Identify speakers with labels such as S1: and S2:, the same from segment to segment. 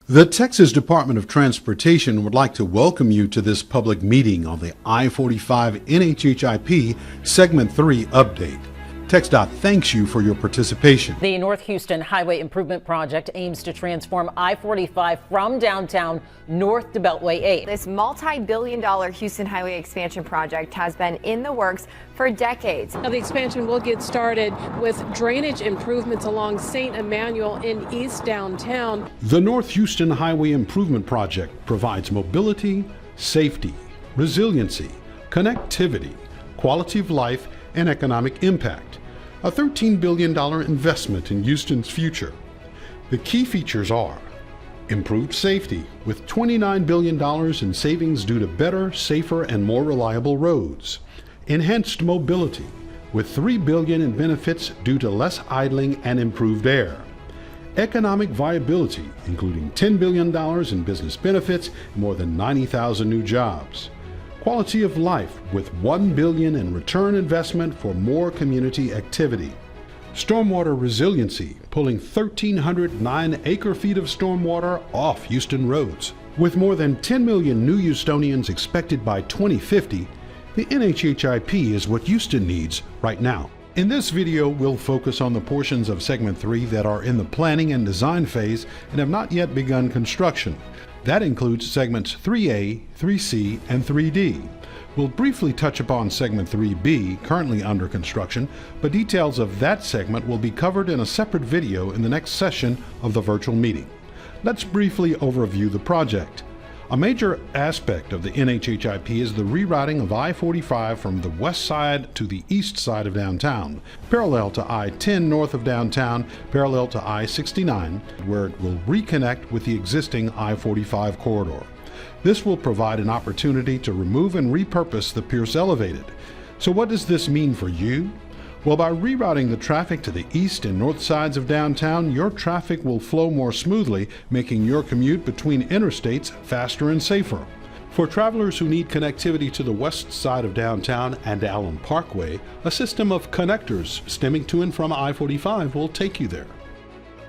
S1: The Texas Department of Transportation would like to welcome you to this public meeting on the I-45 NHHIP Segment 3 update. TxDOT thanks you for your participation.
S2: The North Houston Highway Improvement Project aims to transform I-45 from downtown north to Beltway 8.
S3: This multi-billion-dollar Houston Highway expansion project has been in the works for decades.
S4: Now, the expansion will get started with drainage improvements along St. Emmanuel in East Downtown.
S1: The North Houston Highway Improvement Project provides mobility, safety, resiliency, connectivity, quality of life, and economic impact. A $13 billion investment in Houston's future. The key features are improved safety with $29 billion in savings due to better, safer, and more reliable roads. Enhanced mobility with $3 billion in benefits due to less idling and improved air. Economic viability, including $10 billion in business benefits and more than 90,000 new jobs. Quality of life with $1 billion in return investment for more community activity. Stormwater resiliency, pulling 1,309 acre-feet of stormwater off Houston roads. With more than 10 million new Houstonians expected by 2050, the NHHIP is what Houston needs right now. In this video, we'll focus on the portions of Segment 3 that are in the planning and design phase and have not yet begun construction. That includes segments 3A, 3C, and 3D. We'll briefly touch upon segment 3B, currently under construction, but details of that segment will be covered in a separate video in the next session of the virtual meeting. Let's briefly overview the project. A major aspect of the NHHIP is the rerouting of I-45 from the west side to the east side of downtown, parallel to I-10 north of downtown, parallel to I-69, where it will reconnect with the existing I-45 corridor. This will provide an opportunity to remove and repurpose the Pierce Elevated. So what does this mean for you? Well, by rerouting the traffic to the east and north sides of downtown, your traffic will flow more smoothly, making your commute between interstates faster and safer. For travelers who need connectivity to the west side of downtown and Allen Parkway, a system of connectors stemming to and from I-45 will take you there.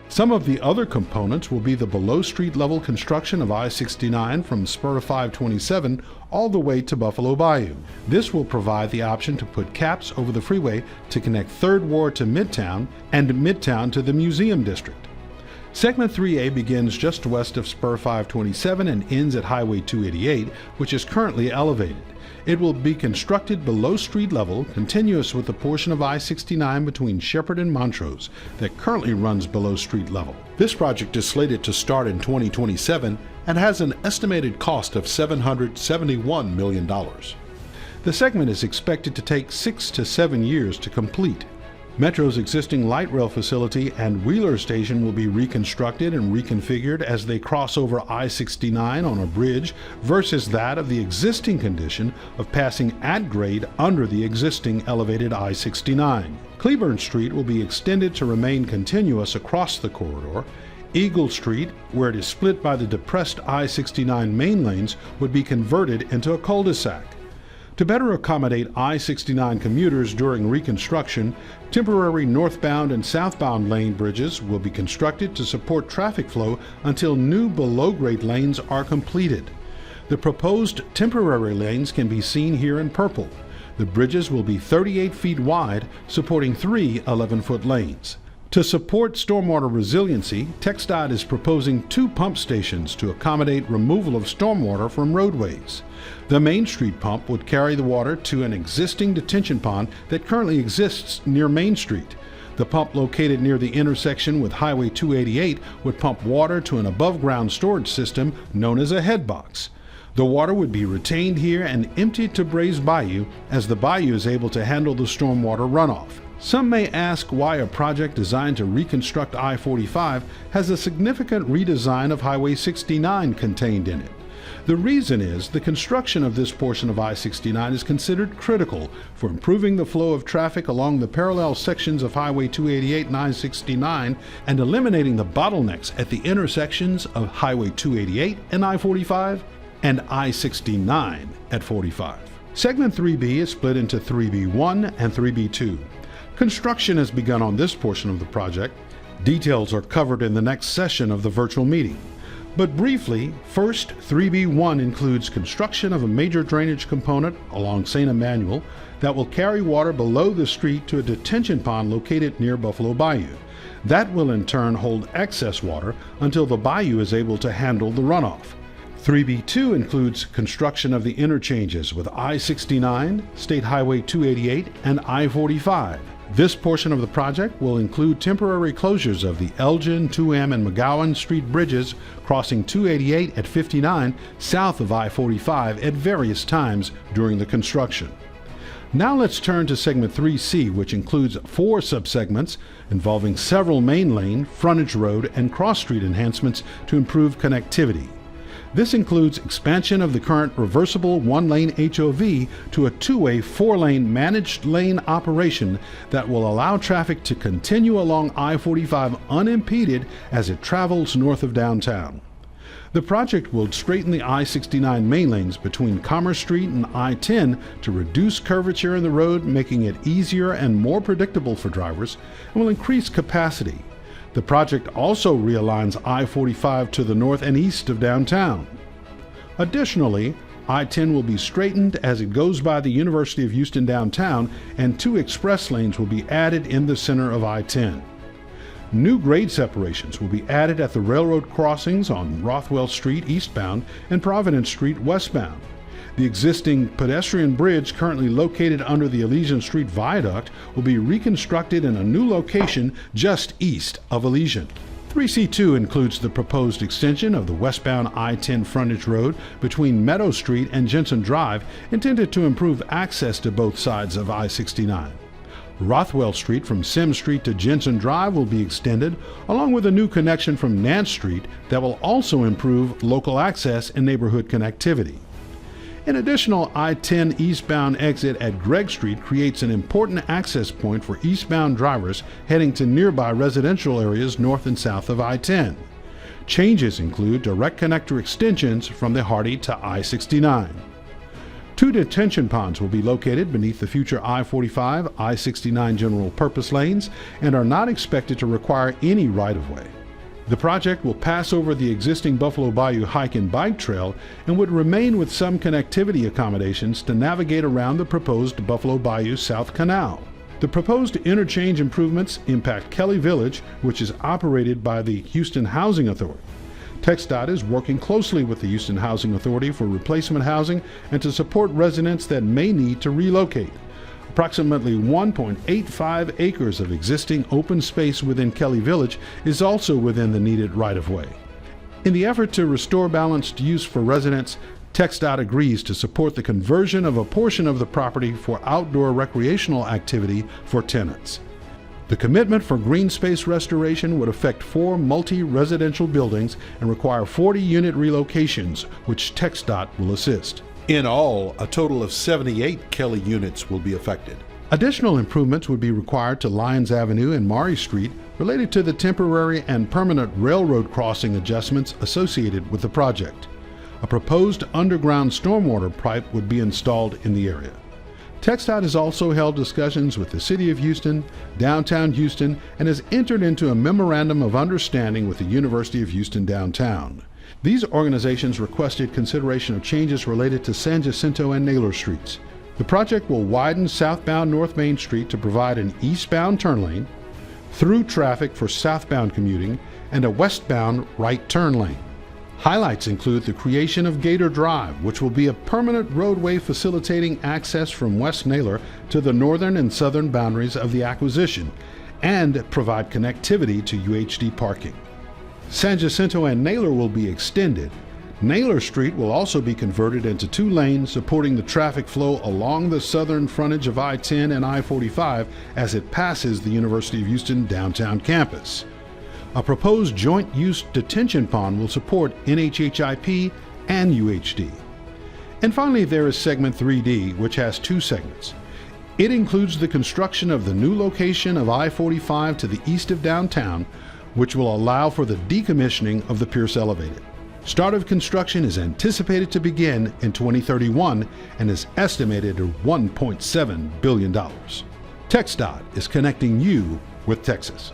S1: Some of the other components will be the below street level construction of I-69 from Spur 527 all the way to Buffalo Bayou. This will provide the option to put caps over the freeway to connect 3rd Ward to Midtown and Midtown to the Museum District. Segment 3A begins just west of Spur 527 and ends at Highway 288, which is currently elevated. It will be constructed below street level, continuous with the portion of I-69 between Shepherd and Montrose that currently runs below street level. This project is slated to start in 2027 and has an estimated cost of $771 million. The segment is expected to take 6 to 7 years to complete. Metro's existing light rail facility and Wheeler Station will be reconstructed and reconfigured as they cross over I-69 on a bridge versus that of the existing condition of passing at grade under the existing elevated I-69. Cleburne Street will be extended to remain continuous across the corridor. Eagle Street, where it is split by the depressed I-69 main lanes, would be converted into a cul-de-sac. To better accommodate I-69 commuters during reconstruction, temporary northbound and southbound lane bridges will be constructed to support traffic flow until new below-grade lanes are completed. The proposed temporary lanes can be seen here in purple. The bridges will be 38 feet wide, supporting 3 11-foot lanes. To support stormwater resiliency, TxDOT is proposing 2 pump stations to accommodate removal of stormwater from roadways. The Main Street pump would carry the water to an existing detention pond that currently exists near Main Street. The pump located near the intersection with Highway 288 would pump water to an above-ground storage system known as a head box. The water would be retained here and emptied to Brays Bayou as the bayou is able to handle the stormwater runoff. Some may ask why a project designed to reconstruct I-45 has a significant redesign of Highway 69 contained in it. The reason is the construction of this portion of I-69 is considered critical for improving the flow of traffic along the parallel sections of Highway 288 and I-69 and eliminating the bottlenecks at the intersections of Highway 288 and I-45 and I-69 at 45. Segment 3B is split into 3B1 and 3B2. Construction has begun on this portion of the project. Details are covered in the next session of the virtual meeting. But briefly, first, 3B1 includes construction of a major drainage component along St. Emmanuel that will carry water below the street to a detention pond located near Buffalo Bayou. That will in turn hold excess water until the bayou is able to handle the runoff. 3B2 includes construction of the interchanges with I-69, State Highway 288, and I-45. This portion of the project will include temporary closures of the Elgin, 2M, and McGowan Street bridges crossing 288 at 59 south of I-45 at various times during the construction. Now let's turn to segment 3C, which includes 4 subsegments involving several main lane, frontage road, and cross street enhancements to improve connectivity. This includes expansion of the current reversible 1-lane HOV to a 2-way 4-lane managed lane operation that will allow traffic to continue along I-45 unimpeded as it travels north of downtown. The project will straighten the I-69 main lanes between Commerce Street and I-10 to reduce curvature in the road, making it easier and more predictable for drivers, and will increase capacity. The project also realigns I-45 to the north and east of downtown. Additionally, I-10 will be straightened as it goes by the University of Houston downtown, and 2 express lanes will be added in the center of I-10. New grade separations will be added at the railroad crossings on Rothwell Street eastbound and Providence Street westbound. The existing pedestrian bridge currently located under the Elysian Street Viaduct will be reconstructed in a new location just east of Elysian. 3C2 includes the proposed extension of the westbound I-10 frontage road between Meadow Street and Jensen Drive, intended to improve access to both sides of I-69. Rothwell Street from Sims Street to Jensen Drive will be extended, along with a new connection from Nance Street that will also improve local access and neighborhood connectivity. An additional I-10 eastbound exit at Gregg Street creates an important access point for eastbound drivers heading to nearby residential areas north and south of I-10. Changes include direct connector extensions from the Hardy to I-69. 2 detention ponds will be located beneath the future I-45, I-69 general purpose lanes and are not expected to require any right-of-way. The project will pass over the existing Buffalo Bayou hike and bike trail and would remain with some connectivity accommodations to navigate around the proposed Buffalo Bayou South Canal. The proposed interchange improvements impact Kelly Village, which is operated by the Houston Housing Authority. TxDOT is working closely with the Houston Housing Authority for replacement housing and to support residents that may need to relocate. Approximately 1.85 acres of existing open space within Kelly Village is also within the needed right-of-way. In the effort to restore balanced use for residents, TxDOT agrees to support the conversion of a portion of the property for outdoor recreational activity for tenants. The commitment for green space restoration would affect 4 multi-residential buildings and require 40-unit relocations, which TxDOT will assist.
S5: In all, a total of 78 Kelly units will be affected.
S1: Additional improvements would be required to Lyons Avenue and Maury Street related to the temporary and permanent railroad crossing adjustments associated with the project. A proposed underground stormwater pipe would be installed in the area. TxDOT has also held discussions with the City of Houston, Downtown Houston, and has entered into a memorandum of understanding with the University of Houston downtown. These organizations requested consideration of changes related to San Jacinto and Naylor Streets. The project will widen southbound North Main Street to provide an eastbound turn lane, through traffic for southbound commuting, and a westbound right turn lane. Highlights include the creation of Gator Drive, which will be a permanent roadway facilitating access from West Naylor to the northern and southern boundaries of the acquisition, and provide connectivity to UHD parking. San Jacinto and Naylor will be extended. Naylor Street will also be converted into 2 lanes, supporting the traffic flow along the southern frontage of I-10 and I-45 as it passes the University of Houston downtown campus. A proposed joint-use detention pond will support NHHIP and UHD. And finally, there is segment 3D, which has 2 segments. It includes the construction of the new location of I-45 to the east of downtown, which will allow for the decommissioning of the Pierce Elevated. Start of construction is anticipated to begin in 2031 and is estimated at $1.7 billion. TxDOT is connecting you with Texas.